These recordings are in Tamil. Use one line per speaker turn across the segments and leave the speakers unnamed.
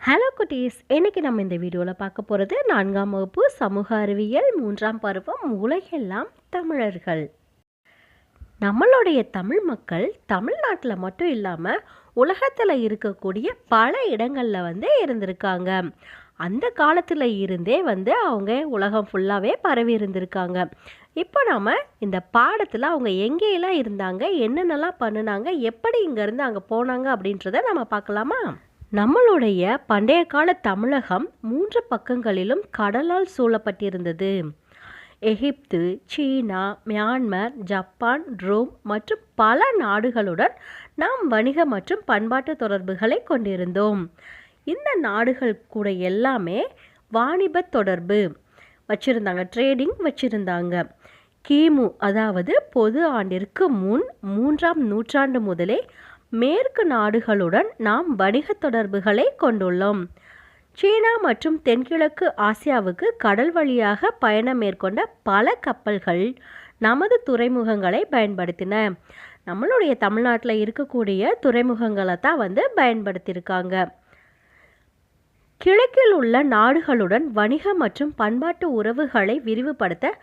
ஹலோ குட்டீஸ், இன்னைக்கு நம்ம இந்த வீடியோவில் பார்க்க போகிறது 4ஆம் வகுப்பு சமூக அறிவியல் 3ஆம் பருவம் உலகெல்லாம் தமிழர்கள். நம்மளுடைய தமிழ் மக்கள் தமிழ்நாட்டில் மட்டும் இல்லாமல் உலகத்தில் இருக்கக்கூடிய பல இடங்களில் இருந்திருக்காங்க. அந்த காலத்தில் இருந்தே அவங்க உலகம் ஃபுல்லாகவே பரவி இருந்திருக்காங்க. இப்போ நாம் இந்த பாடத்தில் அவங்க எங்கேயெல்லாம் இருந்தாங்க, என்னென்னலாம் பண்ணினாங்க, எப்படி இங்கேருந்து அங்கே போனாங்க அப்படின்றத நம்ம பார்க்கலாமா? நம்மளுடைய பண்டைய கால தமிழகம் 3 பக்கங்களிலும் கடலால் சூழப்பட்டிருந்தது. எகிப்து, சீனா, மியான்மர், ஜப்பான், ரோம் மற்றும் பல நாடுகளுடன் நாம் வணிக மற்றும் பண்பாட்டு தொடர்புகளை கொண்டிருந்தோம். இந்த நாடுகள் கூட எல்லாமே வாணிப தொடர்பு வச்சிருந்தாங்க, ட்ரேடிங் வச்சிருந்தாங்க. கிமு அதாவது பொது ஆண்டிற்கு முன் 3ஆம் நூற்றாண்டு முதலே மேற்கு நாடுகளுடன் நாம் வணிக தொடர்புகளை கொண்டுள்ளோம். சீனா மற்றும் தென்கிழக்கு ஆசியாவுக்கு கடல் வழியாக பயணம் மேற்கொண்ட பல கப்பல்கள் நமது துறைமுகங்களை பயன்படுத்தின. நம்மளுடைய தமிழ்நாட்டில் இருக்கக்கூடிய துறைமுகங்களை தான் பயன்படுத்தியிருக்காங்க. கிழக்கில் உள்ள நாடுகளுடன் வணிக மற்றும் பண்பாட்டு உறவுகளை விரிவுபடுத்த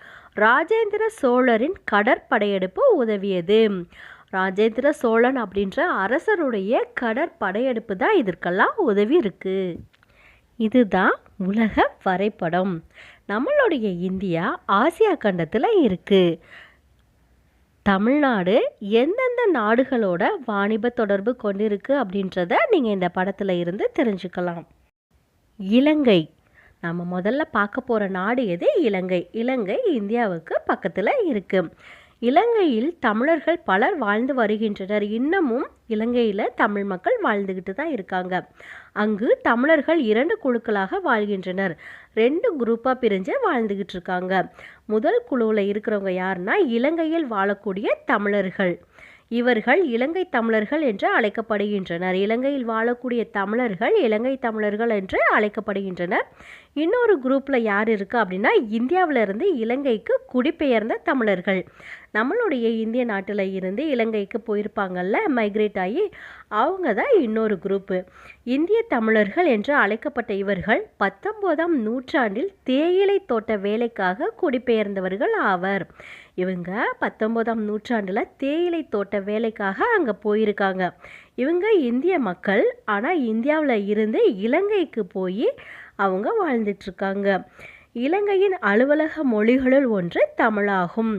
ராஜேந்திர சோழரின் கடற்படையெடுப்பு உதவியது. ராஜேந்திர சோழன் அப்படின்ற அரசருடைய கடற்படையெடுப்பு தான் இதற்கெல்லாம் உதவி இருக்கு. இதுதான் உலக வரைபடம். நம்மளுடைய இந்தியா ஆசியா கண்டத்தில் இருக்கு. தமிழ்நாடு எந்தெந்த நாடுகளோட வாணிப தொடர்பு கொண்டிருக்கு அப்படின்றத நீங்கள் இந்த படத்தில் இருந்து தெரிஞ்சுக்கலாம். இலங்கை, நம்ம முதல்ல பார்க்க போகிற நாடு எது? இலங்கை. இலங்கை இந்தியாவுக்கு பக்கத்தில் இருக்கு. இலங்கையில் தமிழர்கள் பலர் வாழ்ந்து வருகின்றனர். இன்னமும் இலங்கையில் தமிழ் மக்கள் வாழ்ந்துக்கிட்டு தான் இருக்காங்க. அங்கு தமிழர்கள் 2 குழுக்களாக வாழ்கின்றனர். 2 குரூப்பாக பிரிஞ்சு வாழ்ந்துக்கிட்டு இருக்காங்க. முதல் குழுவில் இருக்கிறவங்க யாருன்னா இலங்கையில் வாழக்கூடிய தமிழர்கள். இவர்கள் இலங்கை தமிழர்கள் என்று அழைக்கப்படுகின்றனர். இலங்கையில் வாழக்கூடிய தமிழர்கள் இலங்கை தமிழர்கள் என்று அழைக்கப்படுகின்றனர். இன்னொரு குரூப்பில் யார் இருக்குது அப்படின்னா இந்தியாவிலிருந்து இலங்கைக்கு குடிபெயர்ந்த தமிழர்கள். நம்மளுடைய இந்திய நாட்டில் இருந்து இலங்கைக்கு போயிருப்பாங்கல்ல, மைக்ரேட் ஆகி, அவங்க தான் இன்னொரு குரூப்பு. இந்திய தமிழர்கள் என்று அழைக்கப்பட்ட இவர்கள் 19ஆம் நூற்றாண்டில் தேயிலை தோட்ட வேலைக்காக குடிபெயர்ந்தவர்கள் ஆவர். இவங்க 19ஆம் நூற்றாண்டில் தேயிலை தோட்ட வேலைக்காக அங்கே போயிருக்காங்க. இவங்க இந்திய மக்கள், ஆனால் இந்தியாவில் இருந்து இலங்கைக்கு போய் அவங்க வாழ்ந்துட்டுருக்காங்க. இலங்கையின் அலுவலக மொழிகளுள் ஒன்று தமிழாகும்.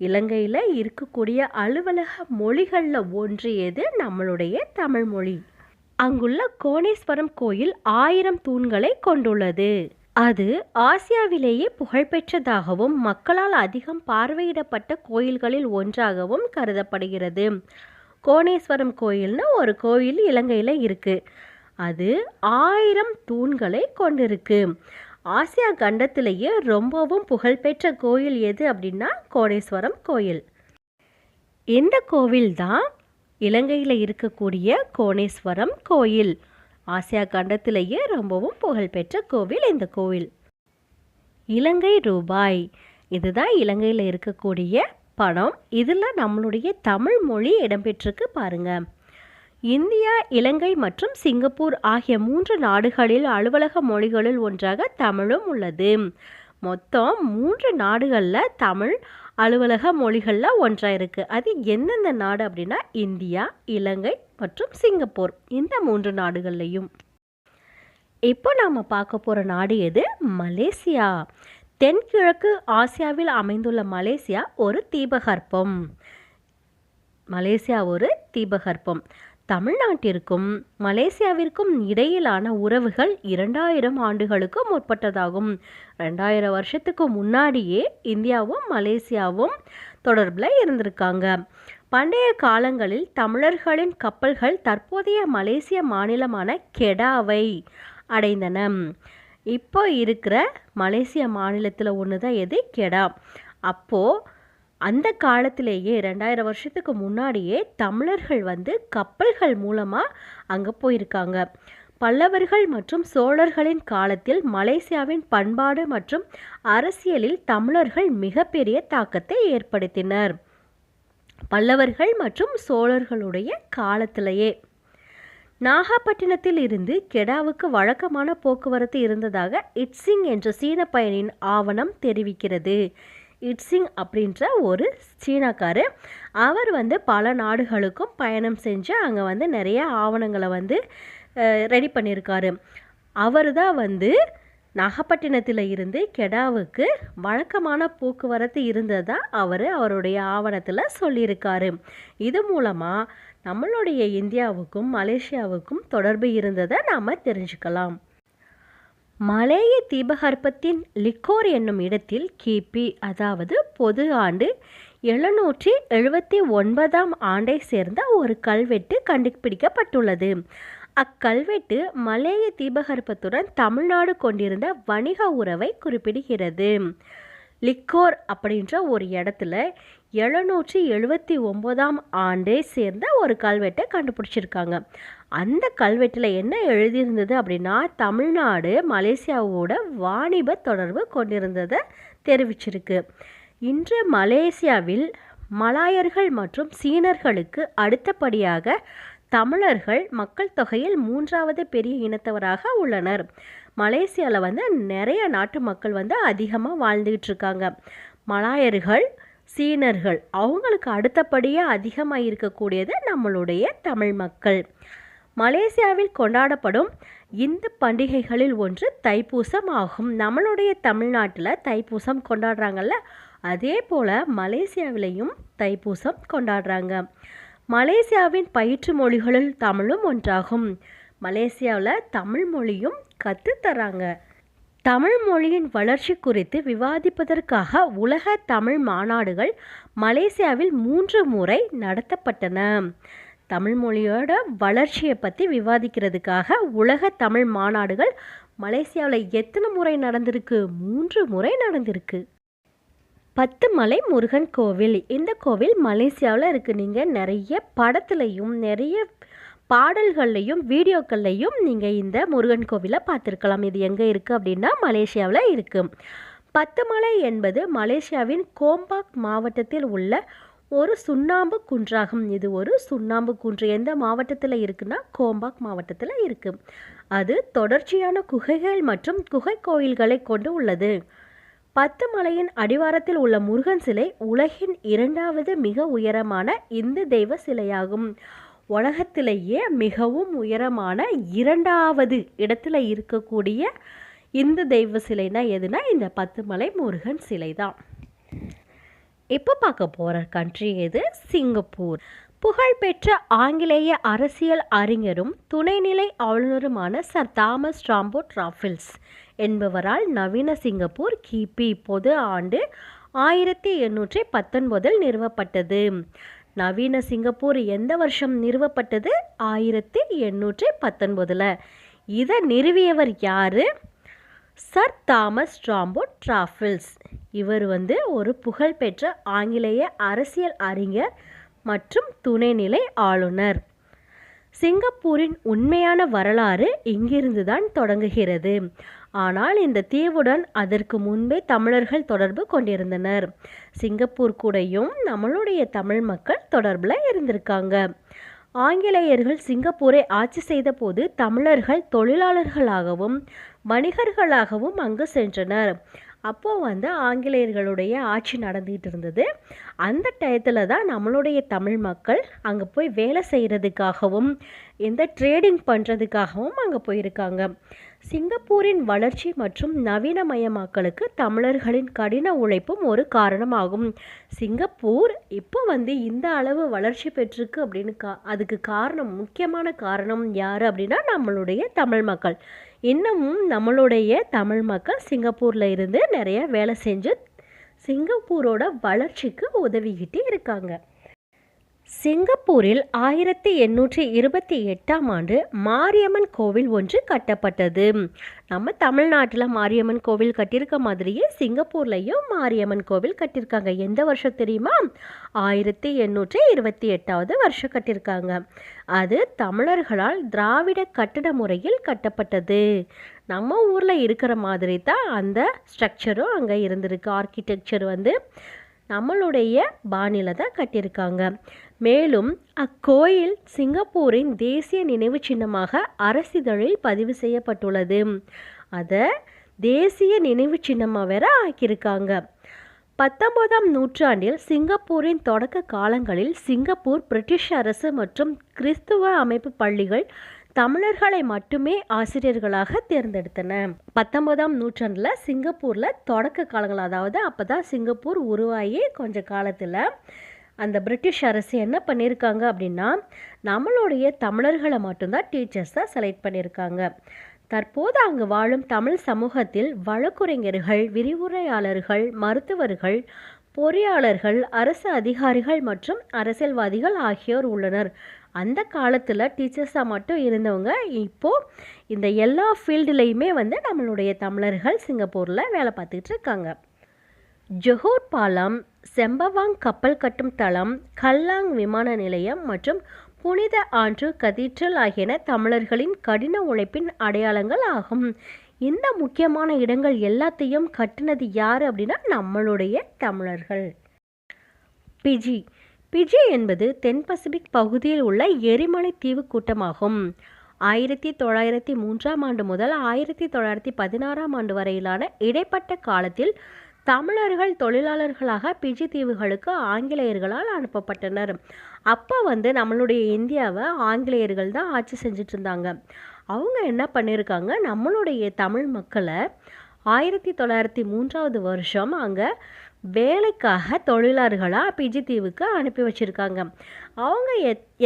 இலங்கையில் இருக்கக்கூடிய அலுவலக மொழிகளில் ஒன்று எது? நம்மளுடைய தமிழ் மொழி. அங்குள்ள கோணேஸ்வரம் கோயில் 1000 தூண்களை கொண்டுள்ளது. அது ஆசியாவிலேயே புகழ்பெற்றதாகவும் மக்களால் அதிகம் பார்வையிடப்பட்ட கோயில்களில் ஒன்றாகவும் கருதப்படுகிறது. கோணேஸ்வரம் கோயில்னு ஒரு கோயில் இலங்கையில் இருக்கு. அது 1000 தூண்களை கொண்டிருக்கு. ஆசியா கண்டத்திலேயே ரொம்பவும் புகழ்பெற்ற கோயில் எது அப்படின்னா கோணேஸ்வரம் கோயில். இந்த கோவில் தான் இலங்கையில் இருக்கக்கூடிய கோணேஸ்வரம் கோயில். ஆசியா கண்டத்திலேயே ரொம்பவும் புகழ்பெற்ற கோவில் இந்த கோவில். இலங்கை ரூபாய், இதுதான் இலங்கையில் இருக்கக்கூடிய பணம். இதில் நம்மளுடைய தமிழ் மொழி இடம்பெற்றிருக்கு பாருங்க. இந்தியா, இலங்கை மற்றும் சிங்கப்பூர் ஆகிய 3 நாடுகளில் அலுவலக மொழிகளில் ஒன்றாக தமிழும் உள்ளது. மொத்தம் 3 நாடுகளில் தமிழ் அலுவலக மொழிகளில் ஒன்றாக இருக்குது. அது எந்தெந்த நாடு அப்படின்னா இந்தியா, இலங்கை மற்றும் சிங்கப்பூர், இந்த 3 நாடுகள்லையும். இப்போ நாம் பார்க்க போகிற நாடு எது? மலேசியா. தென்கிழக்கு ஆசியாவில் அமைந்துள்ள மலேசியா ஒரு தீபகற்பம். மலேசியா ஒரு தீபகற்பம். தமிழ்நாட்டிற்கும் மலேசியாவிற்கும் இடையிலான உறவுகள் 2000 ஆண்டுகளுக்கு முற்பட்டதாகும். 2000 வருஷத்துக்கு முன்னாடியே இந்தியாவும் மலேசியாவும் தொடர்பில் இருந்திருக்காங்க. பண்டைய காலங்களில் தமிழர்களின் கப்பல்கள் தற்போதைய மலேசிய மாநிலமான கெடாவை அடைந்தன. இப்போ இருக்கிற மலேசிய மாநிலத்தில் ஒன்று தான் எது? கெடா. அப்போது அந்த காலத்திலேயே 2000 வருஷத்துக்கு முன்னாடியே தமிழர்கள் கப்பல்கள் மூலமாக அங்கே போயிருக்காங்க. பல்லவர்கள் மற்றும் சோழர்களின் காலத்தில் மலேசியாவின் பண்பாடு மற்றும் அரசியலில் தமிழர்கள் மிகப்பெரிய தாக்கத்தை ஏற்படுத்தினர். பல்லவர்கள் மற்றும் சோழர்களுடைய காலத்திலேயே நாகப்பட்டினத்தில் இருந்து கெடாவுக்கு வழக்கமான போக்குவரத்து இருந்ததாக இட்சிங் என்ற சீன பயணியின் ஆவணம் தெரிவிக்கிறது. இட்சிங் அப்படின்ற ஒரு சீனாக்காரு, அவர் பல நாடுகளுக்கும் பயணம் செஞ்சு அங்கே நிறைய ஆவணங்களை ரெடி பண்ணியிருக்காரு. அவர் தான் நாகப்பட்டினத்தில் இருந்து கெடாவுக்கு வழக்கமான போக்குவரத்து இருந்ததா அவருடைய ஆவணத்தில் சொல்லியிருக்காரு. இது மூலமாக நம்மளுடைய இந்தியாவுக்கும் மலேசியாவுக்கும் தொடர்பு இருந்ததை நாம் தெரிஞ்சுக்கலாம். மலேய தீபகற்பத்தின் லிக்கோர் என்னும் இடத்தில் கிபி அதாவது பொது ஆண்டு 779 ஆண்டை சேர்ந்த ஒரு கல்வெட்டு கண்டுபிடிக்கப்பட்டுள்ளது. அக்கல்வெட்டு மலேய தீபகற்பத்துடன் தமிழ்நாடு கொண்டிருந்த வணிக உறவை குறிப்பிடுகிறது. லிக்கோர் அப்படின்ற ஒரு இடத்துல 779 ஆண்டை சேர்ந்த ஒரு கல்வெட்டை கண்டுபிடிச்சிருக்காங்க. அந்த கல்வெட்டில் என்ன எழுதியிருந்தது அப்படின்னா, தமிழ்நாடு மலேசியாவோட வாணிப தொடர்பு கொண்டிருந்ததை தெரிவிச்சிருக்கு. இன்று மலேசியாவில் மலாயர்கள் மற்றும் சீனர்களுக்கு அடுத்தபடியாக தமிழர்கள் மக்கள் தொகையில் 3வது பெரிய இனத்தவராக உள்ளனர். மலேசியாவில் நிறைய நாட்டு மக்கள் அதிகமாக வாழ்ந்துகிட்டு இருக்காங்க. மலாயர்கள், சீனர்கள் அவங்களுக்கு அடுத்தபடியாக அதிகமாக இருக்கக்கூடியது நம்மளுடைய தமிழ் மக்கள். மலேசியாவில் கொண்டாடப்படும் இந்து பண்டிகைகளில் ஒன்று தைப்பூசம் ஆகும். நம்மளுடைய தமிழ்நாட்டில் தைப்பூசம் கொண்டாடுறாங்கல்ல, அதே போல் மலேசியாவிலையும் தைப்பூசம் கொண்டாடுறாங்க. மலேசியாவின் பயிற்று மொழிகளில் தமிழும் ஒன்றாகும். மலேசியாவில் தமிழ் மொழியும் கற்றுத்தராங்க. தமிழ் மொழியின் வளர்ச்சி குறித்து விவாதிப்பதற்காக உலக தமிழ் மாநாடுகள் மலேசியாவில் 3 முறை நடத்தப்பட்டன. தமிழ் மொழியோட வளர்ச்சியை பற்றி விவாதிக்கிறதுக்காக உலக தமிழ் மாநாடுகள் மலேசியாவில் எத்தனை முறை நடந்திருக்கு? 3 முறை நடந்திருக்கு. 10 மலை முருகன் கோவில். இந்த கோவில் மலேசியாவில் இருக்குது. நீங்கள் நிறைய படத்துலையும் நிறைய பாடல்கள்லையும் வீடியோக்கள்லையும் நீங்கள் இந்த முருகன் கோவிலை பார்த்துருக்கலாம். இது எங்கே இருக்குது அப்படின்னா மலேசியாவில் இருக்குது. 10 மலை என்பது மலேசியாவின் கோம்பாக் மாவட்டத்தில் உள்ள ஒரு சுண்ணாம்பு குன்றாகும். இது ஒரு சுண்ணாம்பு குன்று. எந்த மாவட்டத்தில் இருக்குன்னா கோம்பாக் மாவட்டத்தில் இருக்குது. அது தொடர்ச்சியான குகைகள் மற்றும் குகை கோயில்களை கொண்டு உள்ளது. 10 மலையின் அடிவாரத்தில் உள்ள முருகன் சிலை உலகின் 2வது மிக உயரமான இந்து தெய்வ சிலையாகும். உலகத்திலேயே மிகவும் உயரமான 2வது இடத்துல இருக்கக்கூடிய இந்து தெய்வ சிலைனா எதுனா இந்த 10 மலை முருகன் சிலை தான். இப்போ பார்க்க போகிற கண்ட்ரி எது? சிங்கப்பூர். புகழ்பெற்ற ஆங்கிலேய அரசியல் அறிஞரும் துணைநிலை ஆளுநருமான சர் தாமஸ் ராம்போர்ட் ராஃபிள்ஸ் என்பவரால் நவீன சிங்கப்பூர் கிபி பொது ஆண்டு 1819 நிறுவப்பட்டது. நவீன சிங்கப்பூர் எந்த வருஷம் நிறுவப்பட்டது? 1819. இதை நிறுவியவர் யார்? Sir Thomas Stamford Raffles. இவர் ஒரு புகழ்பெற்ற ஆங்கிலேய அரசியல் அறிஞர் மற்றும் துணைநிலை ஆளுநர். சிங்கப்பூரின் உண்மையான வரலாறு இங்கிருந்து தான் தொடங்குகிறது. ஆனால் இந்த தீவுடன் அதற்கு முன்பே தமிழர்கள் தொடர்பு கொண்டிருந்தனர். சிங்கப்பூர் கூடயும் நம்மளுடைய தமிழ் மக்கள் தொடர்பில் இருந்திருக்காங்க. ஆங்கிலேயர்கள் சிங்கப்பூரை ஆட்சி செய்த போது தமிழர்கள் தொழிலாளர்களாகவும் வணிகர்களாகவும் அங்கு சென்றனர். அப்போது ஆங்கிலேயர்களுடைய ஆட்சி நடந்துகிட்டு இருந்தது. அந்த டயத்தில் தான் நம்மளுடைய தமிழ் மக்கள் அங்கே போய் வேலை செய்கிறதுக்காகவும் எந்த ட்ரேடிங் பண்ணுறதுக்காகவும் அங்கே போயிருக்காங்க. சிங்கப்பூரின் வளர்ச்சி மற்றும் நவீனமயமாக்கலுக்கு தமிழர்களின் கடின உழைப்பும் ஒரு காரணமாகும். சிங்கப்பூர் இப்போ இந்த அளவு வளர்ச்சி பெற்றிருக்கு அப்படின்னு அதுக்கு காரணம், முக்கியமான காரணம் யார் அப்படின்னா நம்மளுடைய தமிழ் மக்கள். இன்னமும் நம்மளுடைய தமிழ் மக்கள் சிங்கப்பூரில் இருந்து நிறைய வேலை செஞ்சு சிங்கப்பூரோட வளர்ச்சிக்கு உதவிக்கிட்டு இருக்காங்க. சிங்கப்பூரில் 1828 ஆண்டு மாரியம்மன் கோவில் ஒன்று கட்டப்பட்டது. நம்ம தமிழ்நாட்டில் மாரியம்மன் கோவில் கட்டியிருக்க மாதிரியே சிங்கப்பூர்லேயும் மாரியம்மன் கோவில் கட்டியிருக்காங்க. எந்த வருஷம் தெரியுமா? 1828 வருஷம் கட்டியிருக்காங்க. அது தமிழர்களால் திராவிட கட்டிட முறையில் கட்டப்பட்டது. நம்ம ஊரில் இருக்கிற மாதிரி தான் அந்த ஸ்ட்ரக்சரும் அங்கே இருந்திருக்கு. ஆர்கிடெக்சர் நம்மளுடைய பாணியில் தான் கட்டியிருக்காங்க. மேலும் அக்கோயில் சிங்கப்பூரின் தேசிய நினைவு சின்னமாக அரசிதழில் பதிவு செய்யப்பட்டுள்ளது. அதை தேசிய நினைவு சின்னமாக வேற ஆக்கியிருக்காங்க. 19ஆம் நூற்றாண்டில் சிங்கப்பூரின் தொடக்க காலங்களில் சிங்கப்பூர் பிரிட்டிஷ் அரசு மற்றும் கிறிஸ்துவ அமைப்பு பள்ளிகள் தமிழர்களை மட்டுமே ஆசிரியர்களாக தேர்ந்தெடுத்தன. 19ஆம் நூற்றாண்டில் சிங்கப்பூரில் தொடக்க காலங்கள், அதாவது அப்போ தான் சிங்கப்பூர் உருவாகி கொஞ்ச காலத்தில் அந்த பிரிட்டிஷ் அரசு என்ன பண்ணியிருக்காங்க அப்படின்னா, நம்மளுடைய தமிழர்களை மட்டும்தான் டீச்சர்ஸாக செலக்ட் பண்ணியிருக்காங்க. தற்போது அங்கு வாழும் தமிழ் சமூகத்தில் வழக்குரைஞர்கள், விரிவுரையாளர்கள், மருத்துவர்கள், பொறியாளர்கள், அரசு அதிகாரிகள் மற்றும் அரசியல்வாதிகள் ஆகியோர் உள்ளனர். அந்த காலத்தில் டீச்சர்ஸாக மட்டும் இருந்தவங்க இப்போது இந்த எல்லா ஃபீல்டுலேயுமே நம்மளுடைய தமிழர்கள் சிங்கப்பூரில் வேலை பார்த்துக்கிட்டு இருக்காங்க. ஜொஹூர் பாலம், செம்பவாங் கப்பல் கட்டும் தளம், கல்லாங் விமான நிலையம் மற்றும் புனித ஆண்ட்ரூ கதீட்ரல் ஆகியன தமிழர்களின் கடின உழைப்பின் அடையாளங்கள் ஆகும். இந்த முக்கியமான இடங்கள் எல்லாத்தையும் கட்டினது யார் அப்படின்னா நம்மளுடைய தமிழர்கள். பிஜி பிஜி என்பது தென் பசிபிக் பகுதியில் உள்ள எரிமலை தீவு கூட்டமாகும். 1903ஆம் ஆண்டு முதல் 1916ஆம் ஆண்டு வரையிலான இடைப்பட்ட காலத்தில் தமிழர்கள் தொழிலாளர்களாக பிஜி தீவுகளுக்கு ஆங்கிலேயர்களால் அனுப்பப்பட்டனர். அப்போ நம்மளுடைய இந்தியாவை ஆங்கிலேயர்கள் தான் ஆட்சி செஞ்சுட்டு இருந்தாங்க. அவங்க என்ன பண்ணியிருக்காங்க, நம்மளுடைய தமிழ் மக்களை 1903ஆவது வருஷம் அங்கே வேலைக்காக தொழிலாளர்களாக பிஜி தீவுக்கு அனுப்பி வச்சுருக்காங்க. அவங்க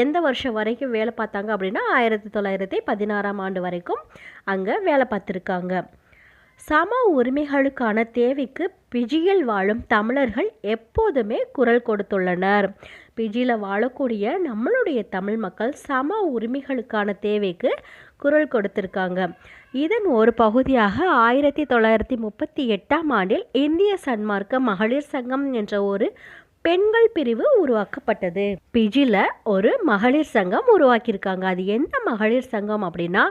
எந்த வருஷம் வரைக்கும் வேலை பார்த்தாங்க அப்படின்னா 1916ஆம் ஆண்டு வரைக்கும் அங்கே வேலை பார்த்துருக்காங்க. சம உரிமைகளுக்கான தேவைக்கு பிஜியில் வாழும் தமிழர்கள் எப்போதுமே குரல் கொடுத்துள்ளனர். பிஜியில் வாழக்கூடிய நம்மளுடைய தமிழ் மக்கள் சம உரிமைகளுக்கான தேவைக்கு குரல் கொடுத்திருக்காங்க. இதன் ஒரு பகுதியாக 1938ஆம் ஆண்டில் இந்திய சன்மார்க்க மகளிர் சங்கம் என்ற ஒரு பெண்கள் பிரிவு உருவாக்கப்பட்டது. பிஜியில் ஒரு மகளிர் சங்கம் உருவாக்கியிருக்காங்க. அது எந்த மகளிர் சங்கம் அப்படின்னா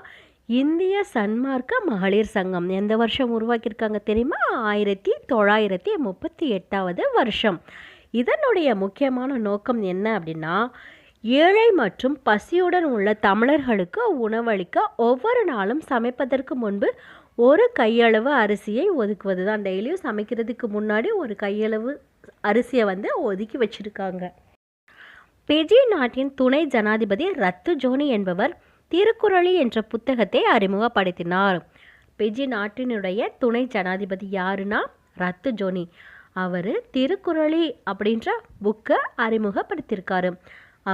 இந்திய சன்மார்க்க மகளிர் சங்கம். எந்த வருஷம் உருவாக்கியிருக்காங்க தெரியுமா? 1938வது வருஷம். இதனுடைய முக்கியமான நோக்கம் என்ன அப்படின்னா, ஏழை மற்றும் பசியுடன் உள்ள தமிழர்களுக்கு உணவளிக்க ஒவ்வொரு நாளும் சமைப்பதற்கு முன்பு ஒரு கையளவு அரிசியை ஒதுக்குவது தான். டெய்லியும் சமைக்கிறதுக்கு முன்னாடி ஒரு கையளவு அரிசியை ஒதுக்கி வச்சிருக்காங்க. பிஜி நாட்டின் துணை ஜனாதிபதி ரத்து ஜோனி என்பவர் திருக்குறளி என்ற புத்தகத்தை அறிமுகப்படுத்தினார். பிஜி நாட்டினுடைய துணை ஜனாதிபதி யாருன்னா ரத்து ஜோனி. அவர் திருக்குறளி அப்படின்ற புக்கை அறிமுகப்படுத்தியிருக்காரு.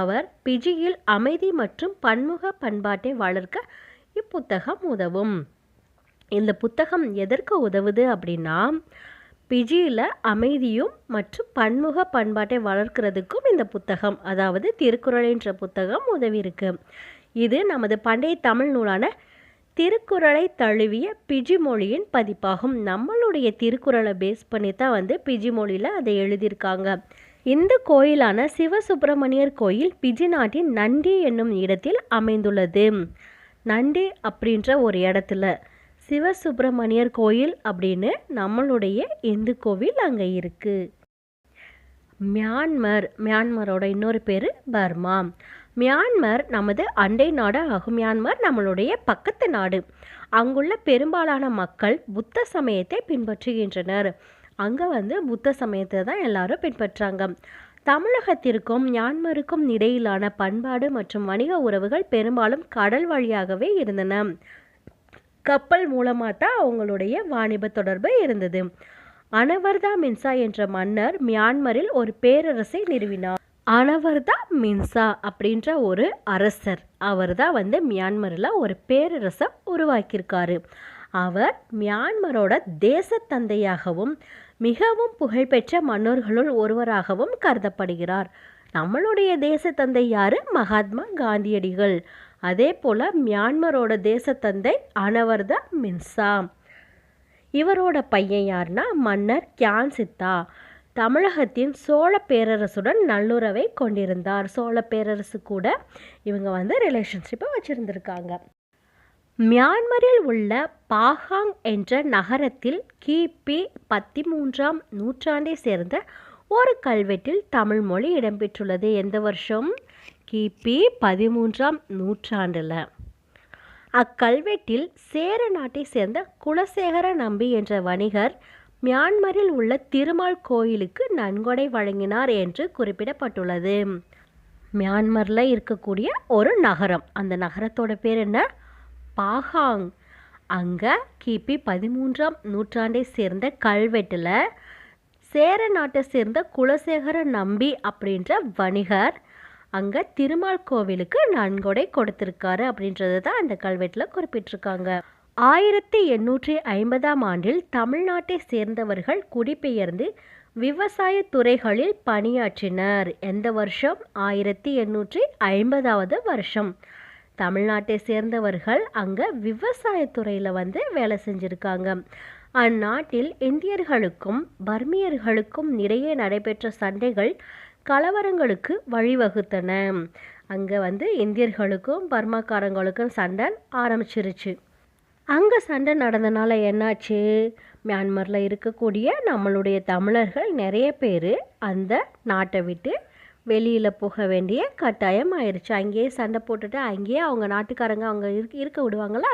அவர் பிஜியில் அமைதி மற்றும் பன்முக பண்பாட்டை வளர்க்க இப்புத்தகம் உதவும். இந்த புத்தகம் எதற்கு உதவுது அப்படின்னா, பிஜியில் அமைதியும் மற்றும் பன்முக பண்பாட்டை வளர்க்கிறதுக்கும் இந்த புத்தகம், அதாவது திருக்குறளின்ற புத்தகம் உதவி இருக்கு. இது நமது பண்டைய தமிழ் நூலான திருக்குறளை தழுவிய பிஜி மொழியின் பதிப்பாகும். நம்மளுடைய திருக்குறளை பேஸ் பண்ணி தான் பிஜி மொழியில் அதை எழுதியிருக்காங்க. இந்த கோயிலான சிவசுப்பிரமணியர் கோயில் பிஜி நாட்டின் நண்டி என்னும் இடத்தில் அமைந்துள்ளது. நண்டி அப்படின்ற ஒரு இடத்துல சிவசுப்பிரமணியர் கோயில் அப்படின்னு நம்மளுடைய இந்து கோவில் அங்கே இருக்குது. மியான்மரோட இன்னொரு பேர் பர்மா. மியான்மர் நமது அண்டை நாடு ஆகும். மியான்மர் நம்மளுடைய பக்கத்து நாடு. அங்குள்ள பெரும்பாலான மக்கள் புத்த சமயத்தை பின்பற்றுகின்றனர். அங்கே புத்த சமயத்தை தான் எல்லாரும் பின்பற்றாங்க. தமிழகத்திற்கும் மியான்மருக்கும் இடையிலான பண்பாடு மற்றும் வணிக உறவுகள் பெரும்பாலும் கடல் வழியாகவே இருந்தன. கப்பல் மூலமாக தான் அவங்களுடைய வாணிப தொடர்பு இருந்தது. அனவர்தா மின்சா என்ற மன்னர் மியான்மரில் ஒரு பேரரசை நிறுவினார். அனவர்தா மின்சா அப்படின்ற ஒரு அரசர், அவர் தான் மியான்மரில் ஒரு பேரரசை உருவாக்கியிருக்காரு. அவர் மியான்மரோட தேசத்தந்தையாகவும் மிகவும் புகழ்பெற்ற மன்னர்களுள் ஒருவராகவும் கருதப்படுகிறார். நம்மளுடைய தேசத்தந்தை யாரு? மகாத்மா காந்தியடிகள். அதே போல் மியான்மரோட தேசத்தந்தை அனவர்தா மின்சா. இவரோட பையன் யாருன்னா மன்னர் கியான்சித்தா. தமிழகத்தின் சோழ பேரரசுடன் நல்லுறவை கொண்டிருந்தார். சோழ பேரரசு கூட இவங்க ரிலேஷன்ஷிப்பை வச்சுருந்துருக்காங்க. மியான்மரில் உள்ள பாகாங் என்ற நகரத்தில் கிபி 13ஆம் நூற்றாண்டை சேர்ந்த ஒரு கல்வெட்டில் தமிழ் மொழி இடம்பெற்றுள்ளது. எந்த வருஷம்? கிபி 13ஆம் நூற்றாண்டில். அக்கல்வெட்டில் சேர நாட்டை சேர்ந்த குலசேகர நம்பி என்ற வணிகர் மியான்மரில் உள்ள திருமால் கோயிலுக்கு நன்கொடை வழங்கினார் என்று குறிப்பிடப்பட்டுள்ளது. மியான்மரில் இருக்கக்கூடிய ஒரு நகரம், அந்த நகரத்தோட பேர் என்ன? பாகாங். அங்கே கிபி 13ஆம் நூற்றாண்டை சேர்ந்த கல்வெட்டில் சேர நாட்டை சேர்ந்த குலசேகர நம்பி அப்படின்ற வணிகர் அங்கே திருமால் கோவிலுக்கு நன்கொடை கொடுத்திருக்காரு அப்படின்றது தான் அந்த கல்வெட்டில் குறிப்பிட்டிருக்காங்க. 1850ஆம் ஆண்டில் தமிழ்நாட்டை சேர்ந்தவர்கள் குடிபெயர்ந்து விவசாய துறைகளில் பணியாற்றினர். எந்த வருஷம்? 1850ஆவது வருஷம். தமிழ்நாட்டை சேர்ந்தவர்கள் அங்கே விவசாயத்துறையில் வேலை செஞ்சுருக்காங்க. அந்நாட்டில் இந்தியர்களுக்கும் பர்மியர்களுக்கும் இடையே நடைபெற்ற சண்டைகள் கலவரங்களுக்கு வழிவகுத்தன. அங்கே இந்தியர்களுக்கும் பர்மாக்காரங்களுக்கும் சண்டை ஆரம்பிச்சிருச்சு. அங்கே சண்டை நடந்தனால என்னாச்சு? மியான்மரில் இருக்கக்கூடிய நம்மளுடைய தமிழர்கள் நிறைய பேர் அந்த நாட்டை விட்டு வெளியில் போக வேண்டிய கட்டாயம் ஆயிடுச்சு. அங்கேயே சண்டை போட்டுட்டு அங்கேயே அவங்க நாட்டுக்காரங்க அவங்க இருக்க விடுவாங்களா,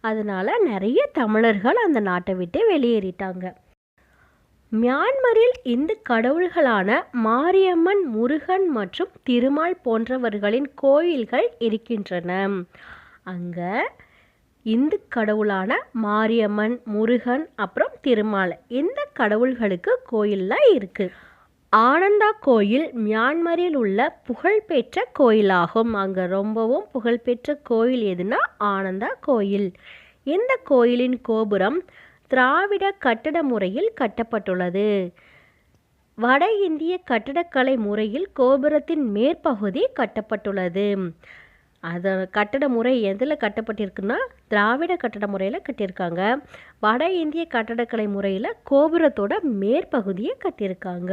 அதனால நிறைய தமிழர்கள் அந்த நாட்டை விட்டு வெளியேறிட்டாங்க. மியான்மரில் இந்து கடவுள்களான மாரியம்மன், முருகன் மற்றும் திருமால் போன்றவர்களின் கோயில்கள் இருக்கின்றன. அங்கே இந்து கடவுளான மாரியம்மன், முருகன் அப்புறம் திருமால் இந்த கடவுள்களுக்கு கோயில்லாம் இருக்குது. ஆனந்தா கோயில் மியான்மரில் உள்ள புகழ்பெற்ற கோயிலாகும். அங்கே ரொம்பவும் புகழ்பெற்ற கோயில் எதுனா ஆனந்தா கோயில். இந்த கோயிலின் கோபுரம் திராவிட கட்டட முறையில் கட்டப்பட்டுள்ளது. வட இந்திய கட்டடக்கலை முறையில் கோபுரத்தின் மேற்பகுதி கட்டப்பட்டுள்ளது. அது கட்டட முறை எதில் கட்டப்பட்டிருக்குன்னா திராவிட கட்டட முறையில் கட்டியிருக்காங்க. வட இந்திய கட்டடக்கலை முறையில் கோபுரத்தோட மேற்பகுதியை கட்டியிருக்காங்க.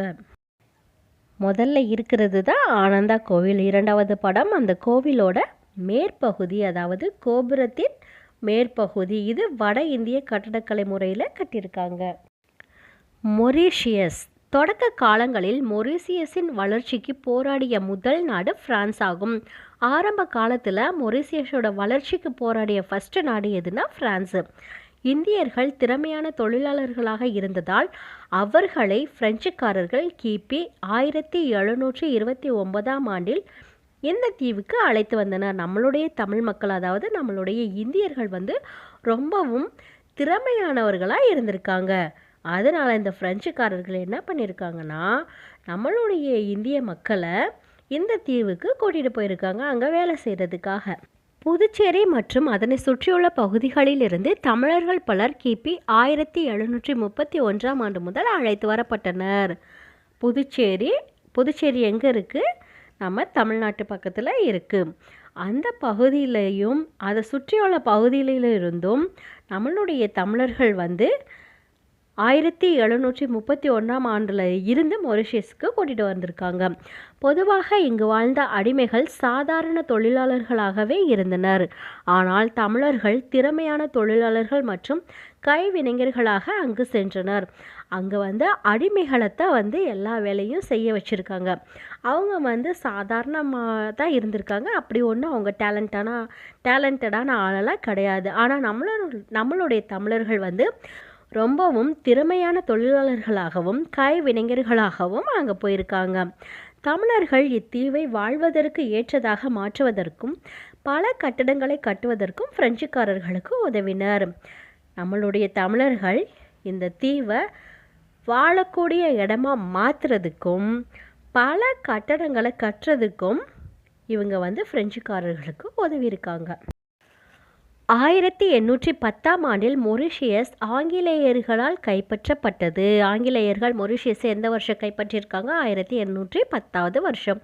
முதல்ல இருக்கிறது தான் ஆனந்தா கோவில். இரண்டாவது படம் அந்த கோவிலோட மேற்பகுதி, அதாவது கோபுரத்தின் மேற்பகுதி. இது வட இந்திய கட்டடக்கலை முறையில் கட்டியிருக்காங்க. மொரீஷியஸ். தொடக்க காலங்களில் மொரீசியஸின் வளர்ச்சிக்கு போராடிய முதல் நாடு பிரான்ஸ் ஆகும். ஆரம்ப காலத்தில் மொரீசியஸோட வளர்ச்சிக்கு போராடிய ஃபர்ஸ்ட் நாடு எதுனா பிரான்ஸு. இந்தியர்கள் திறமையான தொழிலாளர்களாக இருந்ததால் அவர்களை பிரெஞ்சுக்காரர்கள் கிபி 1729ஆம் ஆண்டில் இந்த தீவுக்கு அழைத்து வந்தனர். நம்மளுடைய தமிழ் மக்கள், அதாவது நம்மளுடைய இந்தியர்கள் ரொம்பவும் திறமையானவர்களாக இருந்திருக்காங்க. அதனால் இந்த பிரெஞ்சுக்காரர்கள் என்ன பண்ணியிருக்காங்கன்னா நம்மளுடைய இந்திய மக்களை இந்த தீவுக்கு கூட்டிகிட்டு போயிருக்காங்க அங்கே வேலை செய்கிறதுக்காக. புதுச்சேரி மற்றும் அதனை சுற்றியுள்ள பகுதிகளிலிருந்து தமிழர்கள் பலர் கிபி 1731ஆம் ஆண்டு முதல் அழைத்து வரப்பட்டனர். புதுச்சேரி எங்கே இருக்குது? நம்ம தமிழ்நாட்டு பக்கத்தில் இருக்குது. அந்த பகுதியிலையும் அதை சுற்றியுள்ள பகுதியிலிருந்தும் நம்மளுடைய தமிழர்கள் 1731ஆம் ஆண்டில் இருந்து மொரீஷியஸுக்கு கூட்டிகிட்டு வந்திருக்காங்க. பொதுவாக இங்கு வாழ்ந்த அடிமைகள் சாதாரண தொழிலாளர்களாகவே இருந்தனர். ஆனால் தமிழர்கள் திறமையான தொழிலாளர்கள் மற்றும் கைவினைஞர்களாக அங்கு சென்றனர். அங்கே அடிமைகளைத்தான் எல்லா வேலையும் செய்ய வச்சுருக்காங்க. அவங்க சாதாரணமாக தான் இருந்திருக்காங்க. அப்படி ஒன்றும் அவங்க டேலண்டடான ஆளெல்லாம் கிடையாது. ஆனால் நம்மளுடைய தமிழர்கள் ரொம்பவும் திறமையான தொழிலாளர்களாகவும் கைவினைஞர்களாகவும் அங்கே போயிருக்காங்க. தமிழர்கள் இத்தீவை வாழ்வதற்கு ஏற்றதாக மாற்றுவதற்கும் பல கட்டடங்களை கட்டுவதற்கும் பிரெஞ்சுக்காரர்களுக்கு உதவினர். நம்மளுடைய தமிழர்கள் இந்த தீவை வாழக்கூடிய இடமா மாற்றுறதுக்கும் பல கட்டடங்களை கட்டுறதுக்கும் இவங்க பிரெஞ்சுக்காரர்களுக்கு உதவியிருக்காங்க. 1810ஆம் ஆண்டில் மொரீஷியஸ் ஆங்கிலேயர்களால் கைப்பற்றப்பட்டது. ஆங்கிலேயர்கள் மொரீஷியஸை எந்த வருஷம் கைப்பற்றியிருக்காங்க? 1810ஆவது வருஷம்.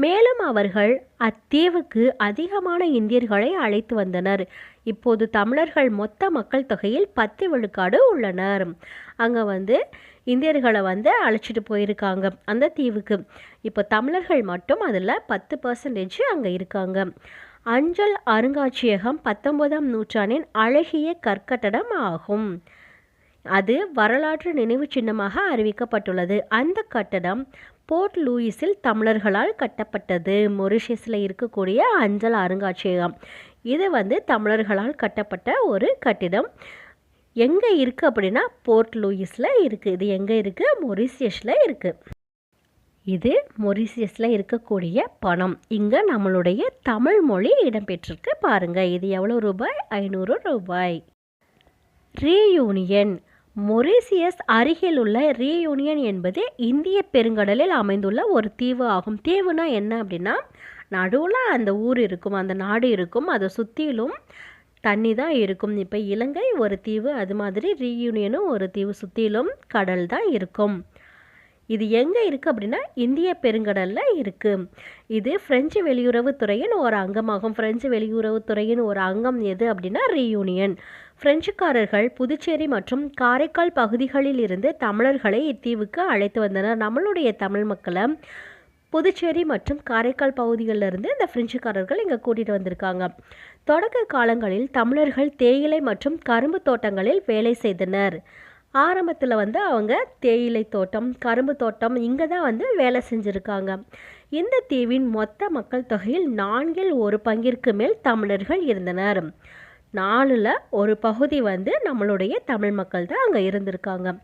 மேலும் அவர்கள் அத்தீவுக்கு அதிகமான இந்தியர்களை அழைத்து வந்தனர். இப்போது தமிழர்கள் மொத்த மக்கள் தொகையில் 10 விழுக்காடு உள்ளனர். அங்கே இந்தியர்களை அழைச்சிட்டு போயிருக்காங்க அந்த தீவுக்கு. இப்போ தமிழர்கள் மட்டும் அதில் 10% அங்கே இருக்காங்க. அஞ்சல் அருங்காட்சியகம் 19ஆம் நூற்றாண்டின் அழகிய கற்கட்டடம் ஆகும். அது வரலாற்று நினைவு சின்னமாக அறிவிக்கப்பட்டுள்ளது. அந்த கட்டடம் போர்ட் லூயிஸில் தமிழர்களால் கட்டப்பட்டது. மொரிஷியஸில் இருக்கக்கூடிய அஞ்சல் அருங்காட்சியகம். இது தமிழர்களால் கட்டப்பட்ட ஒரு கட்டிடம். எங்கே இருக்குது அப்படின்னா போர்ட் லூயிஸில் இருக்குது. இது எங்கே இருக்குது? மொரிஷியஸில் இருக்குது. இது மொரிஷியஸில் இருக்கக்கூடிய பணம். இங்கே நம்மளுடைய தமிழ் மொழி இடம்பெற்றிருக்கு பாருங்கள். இது எவ்வளோ ரூபாய்? 500 ரூபாய். ரீயூனியன். மொரிஷியஸ் அருகில் உள்ள ரீயூனியன் என்பது இந்திய பெருங்கடலில் அமைந்துள்ள ஒரு தீவு ஆகும். தீவுனா என்ன அப்படின்னா, நடுவில் அந்த ஊர் இருக்கும், அந்த நாடு இருக்கும், அதை சுற்றிலும் தண்ணி தான் இருக்கும். இப்போ இலங்கை ஒரு தீவு, அது மாதிரி ரீயூனியனும் ஒரு தீவு, சுற்றிலும் கடல் தான் இருக்கும். இது எங்கே இருக்குது அப்படின்னா இந்திய பெருங்கடலில் இருக்குது. இது பிரெஞ்சு வெளியுறவுத்துறையின் ஒரு அங்கமாகும். பிரெஞ்சு வெளியுறவுத்துறையின் ஒரு அங்கம் எது அப்படின்னா ரீயூனியன். பிரெஞ்சுக்காரர்கள் புதுச்சேரி மற்றும் காரைக்கால் பகுதிகளில் இருந்து தமிழர்களை இத்தீவுக்கு அழைத்து வந்தனர். நம்மளுடைய தமிழ் மக்களை புதுச்சேரி மற்றும் காரைக்கால் பகுதிகளிலிருந்து இந்த பிரெஞ்சுக்காரர்கள் இங்கே கூட்டிகிட்டு வந்திருக்காங்க. தொடக்க காலங்களில் தமிழர்கள் தேயிலை மற்றும் கரும்பு தோட்டங்களில் வேலை செய்தனர். ஆரம்பத்தில் அவங்க தேயிலை தோட்டம், கரும்பு தோட்டம் இங்கே தான் வேலை செஞ்சுருக்காங்க. இந்த தீவின் மொத்த மக்கள் தொகையில் 1/4 மேல் தமிழர்கள் இருந்தனர். 4ல் 1 பகுதி நம்மளுடைய தமிழ் மக்கள் தான் அங்கே இருந்திருக்காங்க.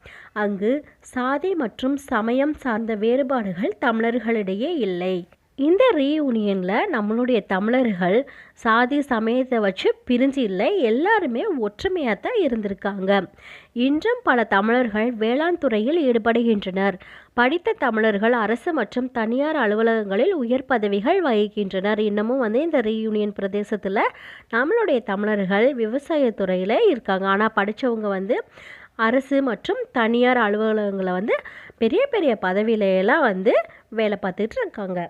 அங்கு சாதி மற்றும் சமயம் சார்ந்த வேறுபாடுகள் தமிழர்களிடையே இல்லை. இந்த ரீயூனியனில் நம்மளுடைய தமிழர்கள் சாதி சமயத்தை வச்சு பிரிஞ்சு இல்லை, எல்லாருமே ஒற்றுமையாக தான் இருந்திருக்காங்க. இன்றும் பல தமிழர்கள் வேளாண் துறையில் ஈடுபடுகின்றனர். படித்த தமிழர்கள் அரசு மற்றும் தனியார் அலுவலகங்களில் உயர் பதவிகள் வகிக்கின்றனர். இன்னமும் இந்த ரீயூனியன் பிரதேசத்தில் நம்மளுடைய தமிழர்கள் விவசாயத்துறையில் இருக்காங்க. ஆனால் படித்தவங்க அரசு மற்றும் தனியார் அலுவலகங்களை பெரிய பெரிய பதவியிலெல்லாம் வேலை பார்த்துட்டு இருக்காங்க.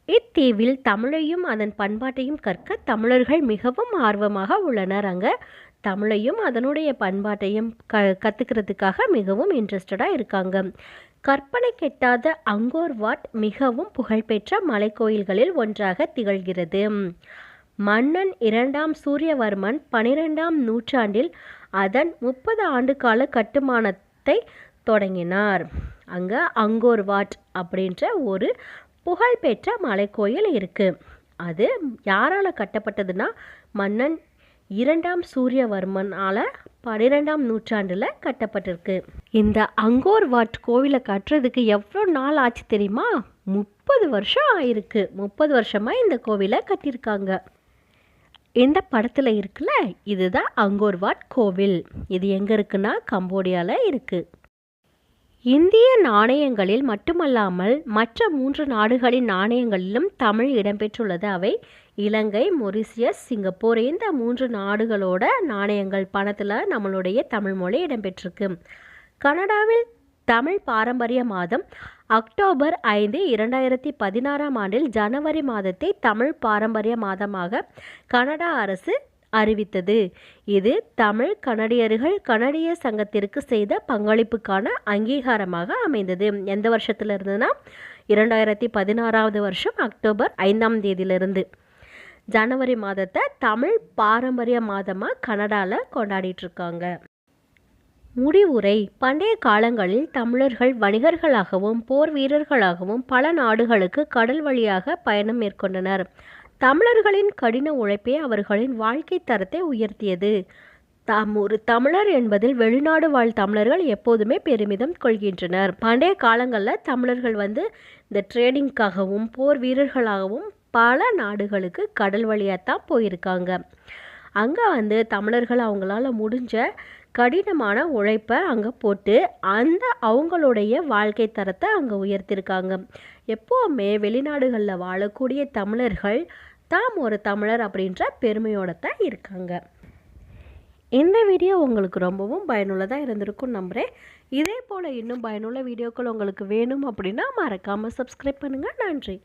இத்தீவில் தமிழையும் அதன் பண்பாட்டையும் கற்க தமிழர்கள் மிகவும் ஆர்வமாக உள்ளனர். அங்கே தமிழையும் அதனுடைய பண்பாட்டையும் கற்றுக்கிறதுக்காக மிகவும் இன்ட்ரெஸ்டடாக இருக்காங்க. கற்பனை கெட்டாத அங்கோர் வாட் மிகவும் புகழ்பெற்ற மலைக்கோயில்களில் ஒன்றாக திகழ்கிறது. மன்னன் 2ஆம் சூரியவர்மன் 12ஆம் நூற்றாண்டில் அதன் 30 ஆண்டு கால கட்டுமானத்தை தொடங்கினார். அங்கே அங்கோர் வாட் அப்படின்ற ஒரு புகழ்பெற்ற மலைக்கோயில் இருக்குது. அது யாரால் கட்டப்பட்டதுன்னா மன்னன் 2ஆம் சூரியவர்மனால் 12ஆம் நூற்றாண்டில் கட்டப்பட்டிருக்கு. இந்த அங்கோர் வாட் கோவிலை கட்டுறதுக்கு எவ்வளோ நாள் ஆச்சு தெரியுமா? 30 வருஷம் ஆயிருக்கு. 30 வருஷமாக இந்த கோவிலை கட்டியிருக்காங்க. இந்த படத்தில் இருக்குல்ல, இதுதான் அங்கோர் வாட் கோவில். இது எங்கே இருக்குன்னா கம்போடியாவில் இருக்குது. இந்திய நாணயங்களில் மட்டுமல்லாமல் மற்ற 3 நாடுகளின் நாணயங்களிலும் தமிழ் இடம்பெற்றுள்ளது. அவை இலங்கை, மொரிஷியஸ், சிங்கப்பூர். இந்த 3 நாடுகளோட நாணயங்கள் பணத்தில் நம்மளுடைய தமிழ் மொழி இடம்பெற்றிருக்கு. கனடாவில் தமிழ் பாரம்பரிய மாதம் அக்டோபர் 5, 2016ஆம் ஆண்டில் ஜனவரி மாதத்தை தமிழ் பாரம்பரிய மாதமாக கனடா அரசு அறிவித்தது. இது தமிழ் கனடியர்கள் கனடிய சங்கத்திற்கு செய்த பங்களிப்புக்கான அங்கீகாரமாக அமைந்தது. எந்த வருஷத்துல இருந்துன்னா 2016ஆவது வருஷம் அக்டோபர் 5ஆம் தேதியிலிருந்து ஜனவரி மாதத்தை தமிழ் பாரம்பரிய மாதமாக கனடாவில் கொண்டாடிட்டு இருக்காங்க. முடிவுரை. பண்டைய காலங்களில் தமிழர்கள் வணிகர்களாகவும் போர் வீரர்களாகவும் பல நாடுகளுக்கு கடல் வழியாக பயணம் மேற்கொண்டனர். தமிழர்களின் கடின உழைப்பே அவர்களின் வாழ்க்கை தரத்தை உயர்த்தியது. ஒரு தமிழர் என்பதில் வெளிநாடு வாழ் தமிழர்கள் எப்போதுமே பெருமிதம் கொள்கின்றனர். பண்டைய காலங்களில் தமிழர்கள் இந்த ட்ரேடிங்காகவும் போர் வீரர்களாகவும் பல நாடுகளுக்கு கடல் வழியாகத்தான் போயிருக்காங்க. அங்கே தமிழர்கள் அவங்களால முடிஞ்ச கடினமான உழைப்பை அங்கே போட்டு அவங்களுடைய வாழ்க்கை தரத்தை அங்கே உயர்த்திருக்காங்க. எப்போவுமே வெளிநாடுகளில் வாழக்கூடிய தமிழர்கள் தாம் ஒரு தமிழர் அப்படின்ற பெருமையோடு தான் இருக்காங்க. இந்த வீடியோ உங்களுக்கு ரொம்பவும் பயனுள்ளதாக இருந்திருக்கும் நம்புகிறேன். இதே போல் இன்னும் பயனுள்ள வீடியோக்கள் உங்களுக்கு வேணும் அப்படின்னா மறக்காமல் சப்ஸ்கிரைப் பண்ணுங்கள். நன்றி.